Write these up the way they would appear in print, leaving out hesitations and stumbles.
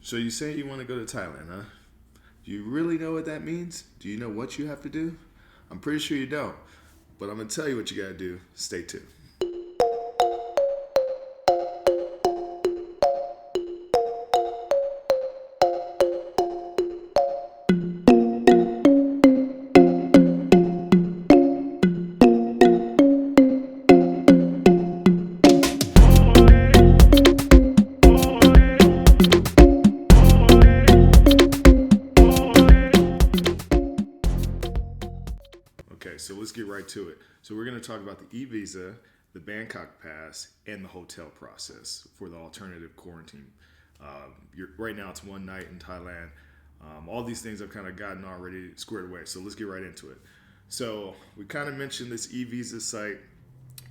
So you say you want to go to Thailand, huh? Do you really know what that means? Do you know what you have to do? I'm pretty sure you don't, but I'm gonna tell you what you gotta do. Stay tuned. Okay, so let's get right to it. So we're gonna talk about the e-visa, the Bangkok Pass, and the hotel process for the alternative quarantine. Right now, it's one night in Thailand. All these things I've kind of gotten already squared away. So let's get right into it. So we kind of mentioned this e-visa site.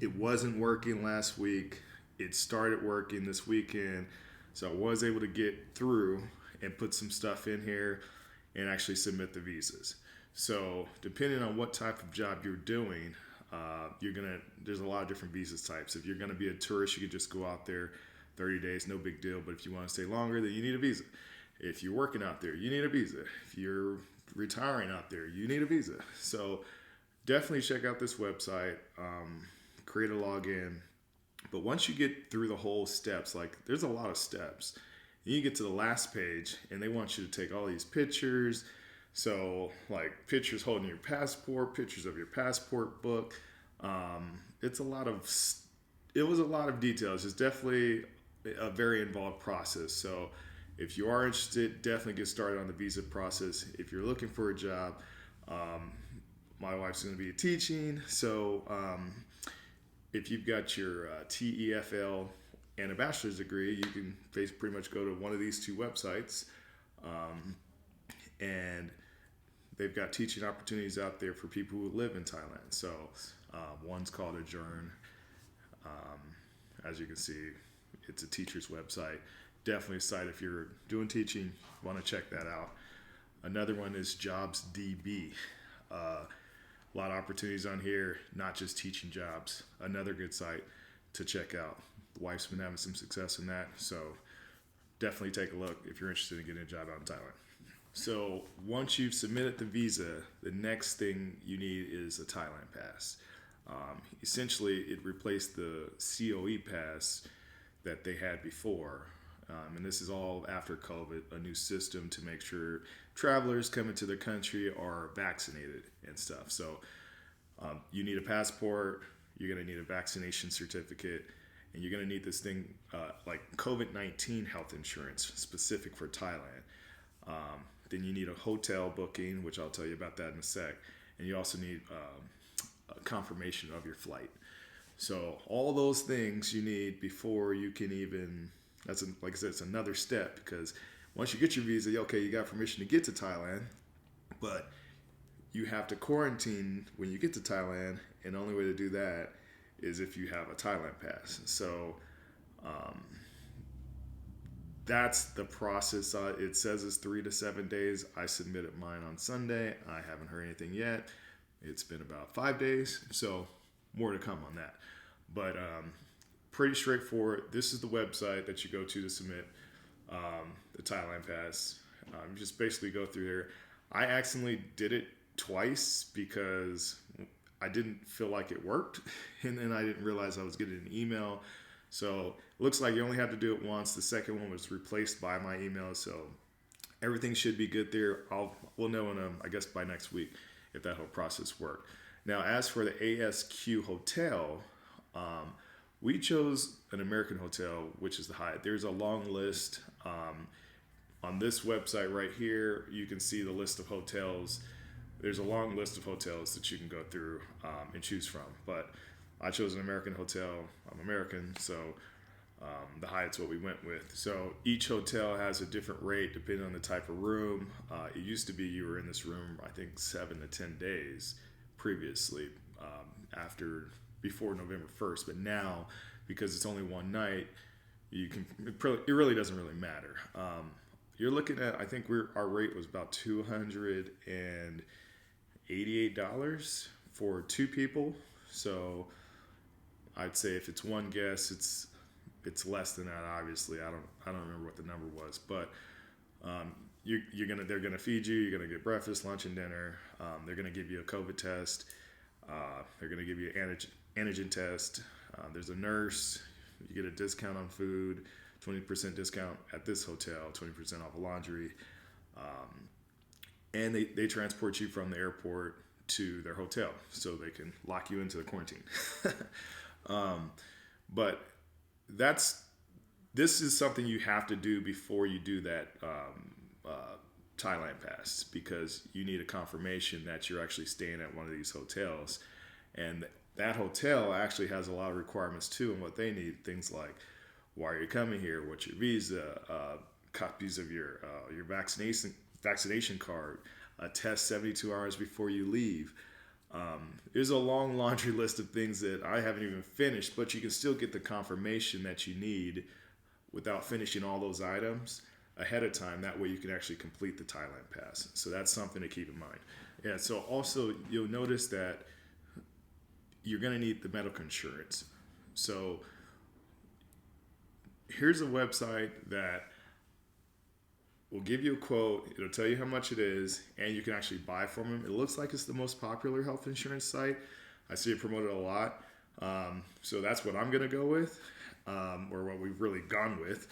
It wasn't working last week. It started working this weekend. So I was able to get through and put some stuff in here and actually submit the visas. So depending on what type of job you're doing, there's a lot of different visa types. If you're gonna be a tourist, you could just go out there 30 days, no big deal. But if you want to stay longer, then you need a visa. If you're working out there, you need a visa. If you're retiring out there, you need a visa. So definitely check out this website, create a login. But once you get through the whole steps, like there's a lot of steps, you get to the last page and they want you to take all these pictures. So like pictures holding your passport, pictures of your passport book. It's a lot of, it was a lot of details. It's definitely a very involved process. So if you are interested, definitely get started on the visa process. If you're looking for a job, my wife's going to be teaching. So if you've got your TEFL and a bachelor's degree, you can pretty much go to one of these two websites. And they've got teaching opportunities out there for people who live in Thailand. So one's called Adjourn. As you can see, it's a teacher's website. Definitely a site if you're doing teaching, want to check that out. Another one is Jobs DB. A lot of opportunities on here, not just teaching jobs. Another good site to check out. The wife's been having some success in that, so definitely take a look if you're interested in getting a job out in Thailand. So once you've submitted the visa, the next thing you need is a Thailand Pass. Essentially, it replaced the COE Pass that they had before. And this is all after COVID, a new system to make sure travelers coming to the country are vaccinated and stuff. So you need a passport, you're going to need a vaccination certificate, and you're going to need this thing like COVID-19 health insurance specific for Thailand. Then you need a hotel booking, which I'll tell you about that in a sec. And you also need a confirmation of your flight. So all those things you need before you can even, like I said, it's another step because once you get your visa, okay, you got permission to get to Thailand, but you have to quarantine when you get to Thailand. And the only way to do that is if you have a Thailand Pass. So that's the process. It says it's 3 to 7 days. I submitted mine on Sunday. I haven't heard anything yet. It's been about 5 days, so more to come on that. But pretty straightforward. This is the website that you go to submit the Thailand Pass. You just basically go through there. I accidentally did it twice because I didn't feel like it worked, and then I didn't realize I was getting an email. So it looks like you only have to do it once. The second one was replaced by my email, so everything should be good there. We'll know I guess by next week if that whole process worked. Now, as for the ASQ Hotel, we chose an American hotel, which is the Hyatt. There's a long list on this website right here. You can see the list of hotels. There's a long list of hotels that you can go through and choose from, but I chose an American hotel. I'm American, so the Hyatt's what we went with. So each hotel has a different rate depending on the type of room. It used to be you were in this room, I think, 7 to 10 days previously, before November 1st. But now, because it's only one night, it really doesn't really matter. You're looking at, I think our rate was about $288 for 2 people. So I'd say if it's one guest, it's less than that. Obviously, I don't remember what the number was, but They're gonna feed you. You're gonna get breakfast, lunch, and dinner. They're gonna give you a COVID test. They're gonna give you an antigen test. There's a nurse. You get a discount on food, 20% discount at this hotel, 20% off of laundry, and they transport you from the airport to their hotel so they can lock you into the quarantine. But this is something you have to do before you do that Thailand Pass, because you need a confirmation that you're actually staying at one of these hotels, and that hotel actually has a lot of requirements too, and what they need, things like why are you coming here, what's your visa, copies of your vaccination card, a test 72 hours before you leave. There's a long laundry list of things that I haven't even finished, but you can still get the confirmation that you need without finishing all those items ahead of time. That way you can actually complete the Thailand Pass. So that's something to keep in mind. Yeah, so also you'll notice that you're going to need the medical insurance. So here's a website that will give you a quote. It'll tell you how much it is, and you can actually buy from them. It looks like it's the most popular health insurance site. I see it promoted a lot. So that's what I'm going to go with, or what we've really gone with.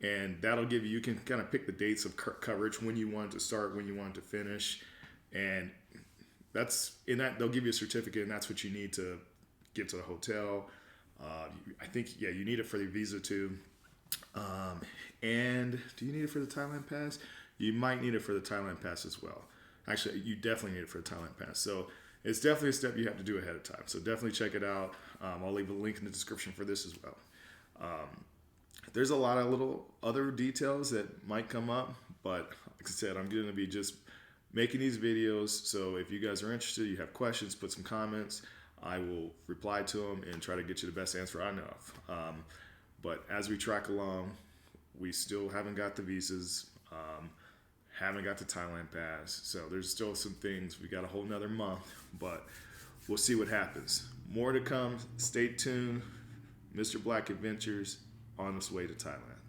And that'll give you can kind of pick the dates of coverage, when you want to start, when you want to finish. And that's in that they'll give you a certificate, and that's what you need to get to the hotel. I think, yeah, you need it for the visa too. And do you need it for the Thailand Pass? You might need it for the Thailand Pass as well. Actually, you definitely need it for the Thailand Pass. So it's definitely a step you have to do ahead of time. So definitely check it out. I'll leave a link in the description for this as well. There's a lot of little other details that might come up, but like I said, I'm going to be just making these videos. So if you guys are interested, you have questions, put some comments. I will reply to them and try to get you the best answer I know of. But as we track along, we still haven't got the visas, haven't got the Thailand Pass. So there's still some things. We got a whole nother month, but we'll see what happens. More to come. Stay tuned. Mr. Black Adventures on its way to Thailand.